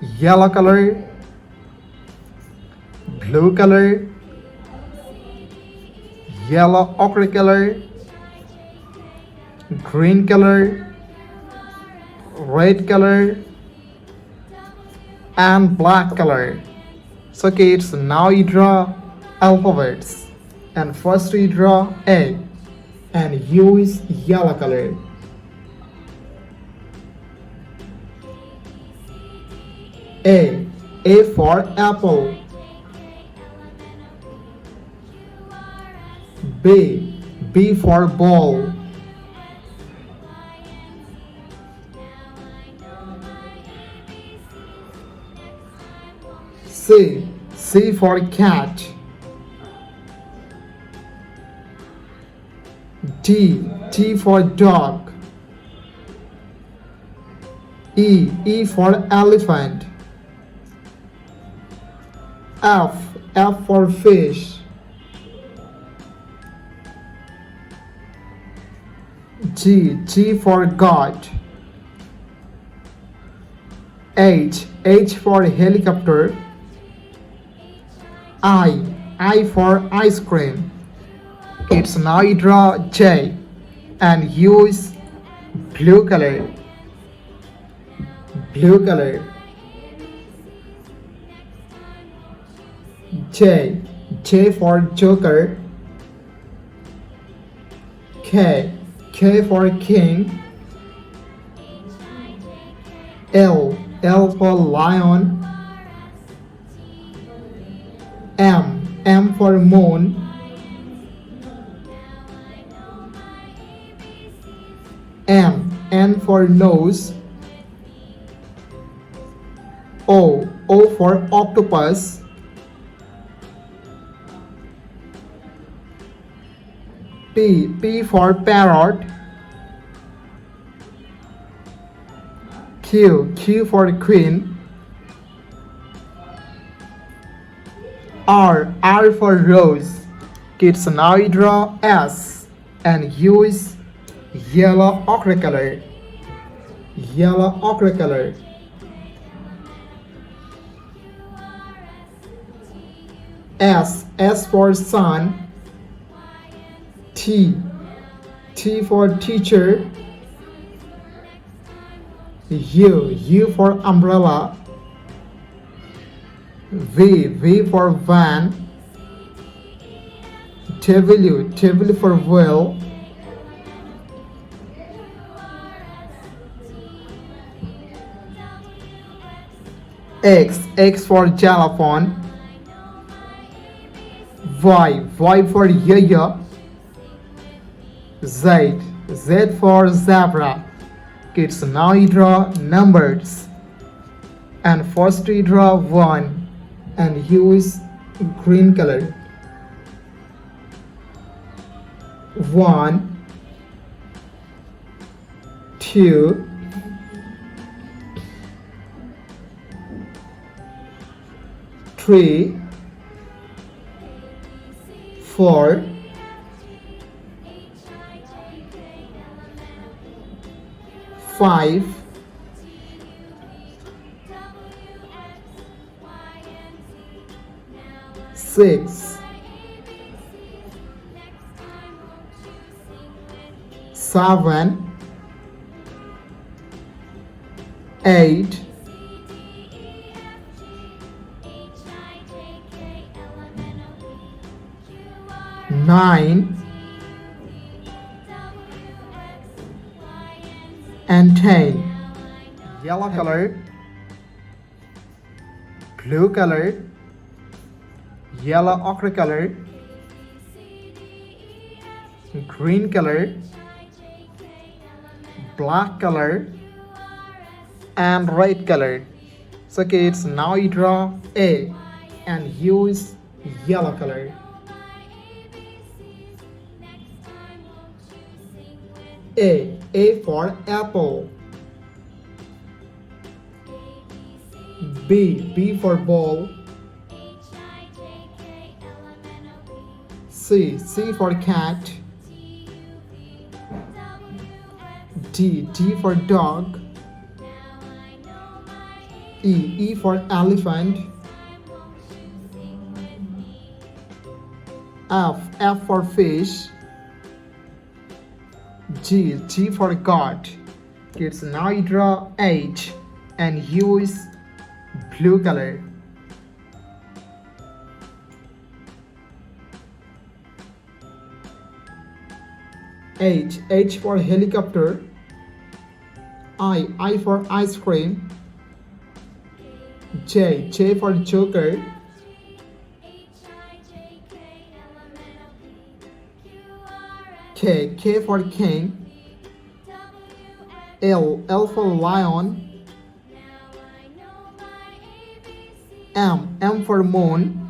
yellow color, blue color, yellow ochre color, green color, red color, and black color. So kids, now you draw alphabets. And first we draw A, and U is yellow color. A for apple. B for ball. C for cat. T for dog. E for elephant. F for fish. G for God. H for helicopter. I for ice cream. It's now you draw J, and U is blue color. Blue color. J for joker. K for king. L for lion. M for moon. N for nose. O for octopus. P for parrot. Q for queen. R for rose. Kids, now you draw S, and U is yellow ochre color. Yellow ochre color. S for sun. T for teacher. U for umbrella. V for van. W for whale. X for xylophone. Y for yo-yo. Z for zebra. Kids, now you draw numbers. And first we draw 1, and U is green color. 1, 2, 3, 4, 5, 6, 7, 8, 9, and 10. Yellow color, blue color, yellow ochre color, green color, black color, and red color. So kids, now you draw A, and U is yellow color. A for apple. B for ball. C for cat. D for dog. E for elephant. F for fish. G for goat. Kids, now you draw H and use blue color. H for helicopter. I for ice cream. J for joker. K for king. L for lion. M for moon.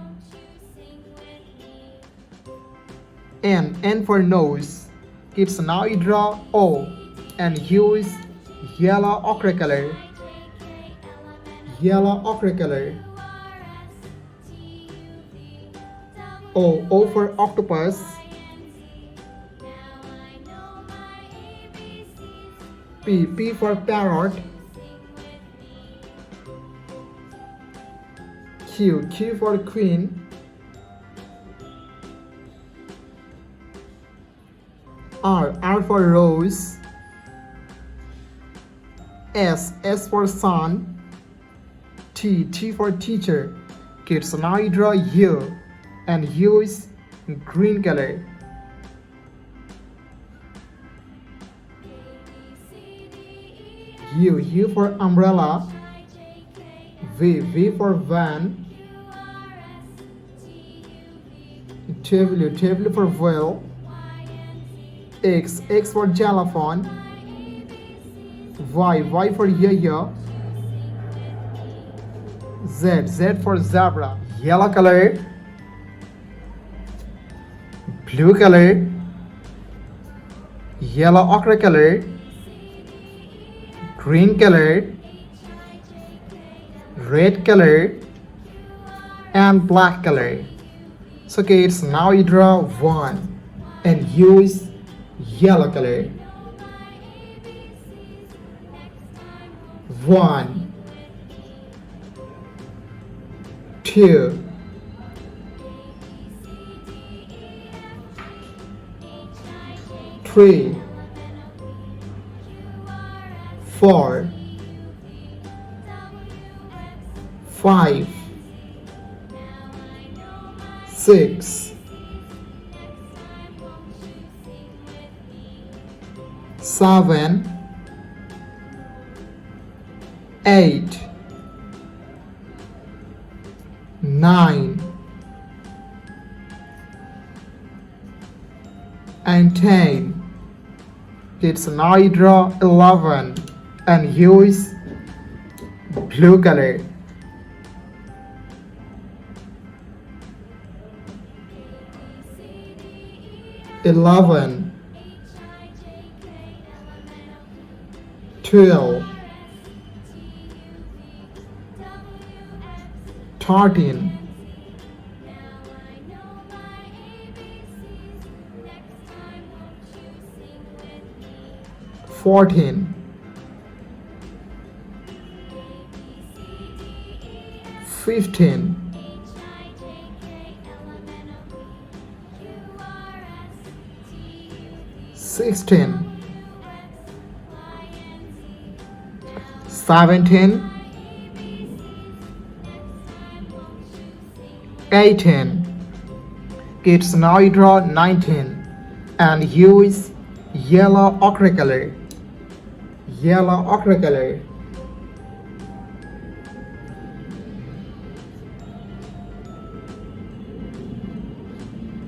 N for nose. Kids, now you draw O and use yellow ochre color. Yellow ochre color. O for octopus. P for parrot. Q for queen. R for rose. S for sun. T for teacher. Kids, now you draw U and use green color. U for umbrella. V for van. W for whale. X for xylophone. Y for yo-yo. Z for zebra. Yellow color, blue color, yellow ochre color, green color, red color, and black color. So kids, now you draw one and use yellow color. 1, 2, 3, 4, 5, 6, 7, 8, 9, and 10. Kids, now you draw 11 and use blue color. 11, 12, 13, 14, 15, 16, 17, 18. Kids, now you draw 19 and use yellow ochre color. Yellow ochre color.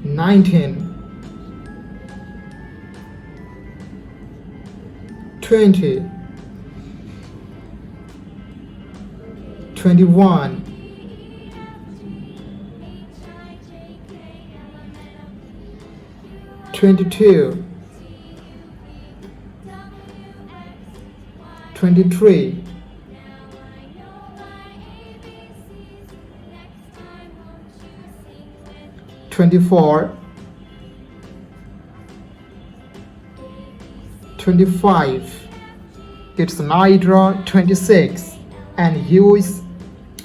19, 20, 21, 22, 23, 24, 25. It's now you draw 26 and use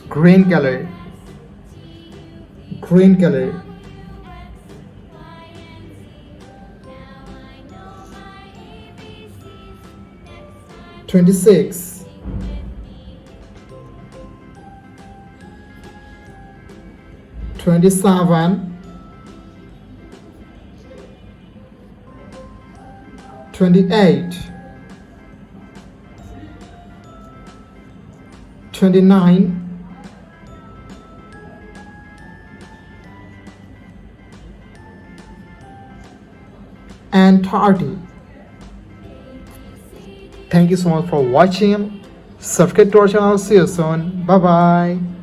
green color. Green color. 26, 27, 28, 29, and 30. Thank you so much for watching. Subscribe to our channel. See you soon. Bye bye.